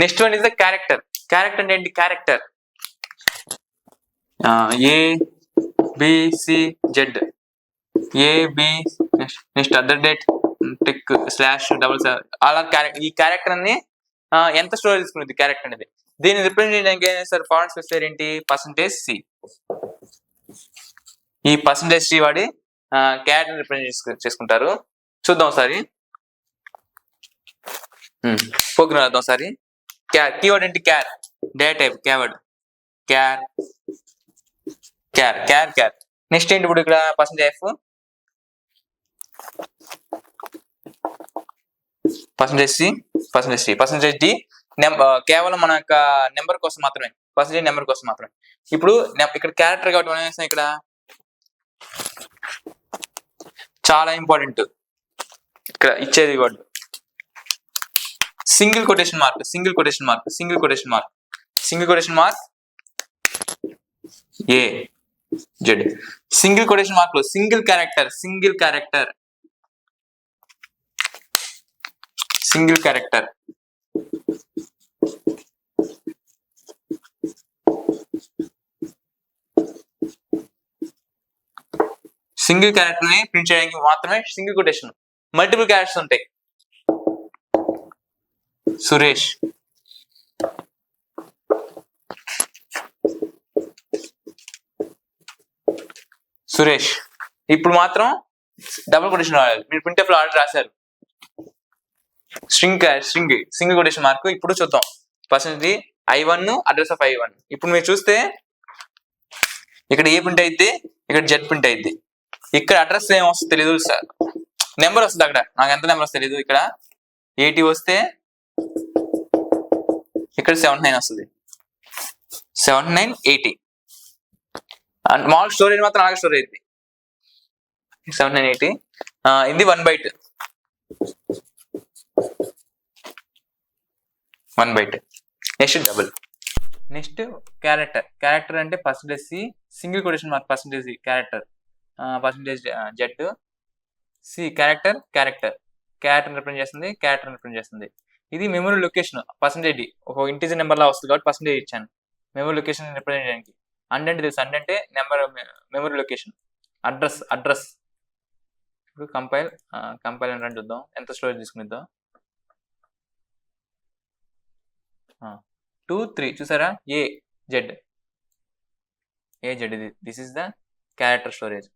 Next one is the character. Character అంటే ఏంటి? Character A B C Z, A B next at the rate tick slash double అలా ఈ character అన్ని ఎంత storage తీసుకునేది క్యారెక్టర్ అనేది. దీన్ని రిప్రజెంట్ చేయడానికి ఏం చేస్తారు? ఫారెన్ స్పెసిఫైర్ ఏంటి? %c. ఈ %c వాడి క్యారెక్టర్ రిప్రజెంట్ చేసుకుంటారు. చూద్దాం ఒకసారి, ప్రోగ్రామ్ రాద్దాం ఒకసారి. కీవర్డ్ ఏంటి? Char. Data type keyword char char char char. Next ఏంటి? ఇప్పుడు ఇక్కడ %f, %c, %d కేవలం మన యొక్క నెంబర్ కోసం మాత్రమే, నెంబర్ కోసం మాత్రమే. ఇప్పుడు ఇక్కడ క్యారెక్టర్ కాబట్టి మనం వేస్తాం. ఇక్కడ చాలా ఇంపార్టెంట్ ఇక్కడ ఇచ్చేది word single quotation mark, single quotation mark, single quotation mark, single quotation mark A Z. Single quotation mark లో single character, single character, single character. Single character ని ప్రింట్ చేయడానికి మాత్రమే సింగిల్ కొటేషన్. మల్టిపుల్ క్యారెక్టర్స్ ఉంటాయి. సురేష్, సురేష్. ఇప్పుడు మాత్రం double quotation వాడాలి. మీరు print లో ఆర్డర్ రాశారు స్ట్రింగ్ సింగిల్ కొటేషన్ మార్క్. ఇప్పుడు చూద్దాం %i1 అడ్రస్ ఆఫ్ i1. ఇప్పుడు మీరు చూస్తే ఇక్కడ ఏ ప్రింట్ అయితే ఇక్కడ జెడ్ ప్రింట్ అయింది. ఇక్కడ అడ్రస్ ఏం వస్తుంది తెలీదు సార్, నెంబర్ వస్తుంది అక్కడ. నాకు ఎంత నెంబర్ వస్తుంది తెలీదు. ఇక్కడ 80 వస్తే ఇక్కడ 79 వస్తుంది. 79 80 అండ్ మామూలు స్టోరేజ్ మాత్రం అలాగే స్టోర్ అయింది. 79 80 ఇది 1 byte. 1 byte. Next double. Next character అంటే %c single quotation mark %c character, %z c character represent చేస్తుంది, రిప్రజెంట్ చేస్తుంది. ఇది మెమరీ లొకేషన్ %d ఒక ఇంటిజర్ నెంబర్ లా వస్తుంది కాబట్టి % ఇచ్చాను మెమరీ లొకేషన్ రిప్రజెంట్ చేయడానికి. అంటే తెలుసు, అంటే నెంబర్ మెమరీ లొకేషన్. అడ్రస్ ఇప్పుడు కంపైల్ అని చూద్దాం ఎంత స్టోరేజ్ తీసుకునిద్దాం. 2 3 చూసారా? ఏ జెడ్ ఇది. This is the character storage.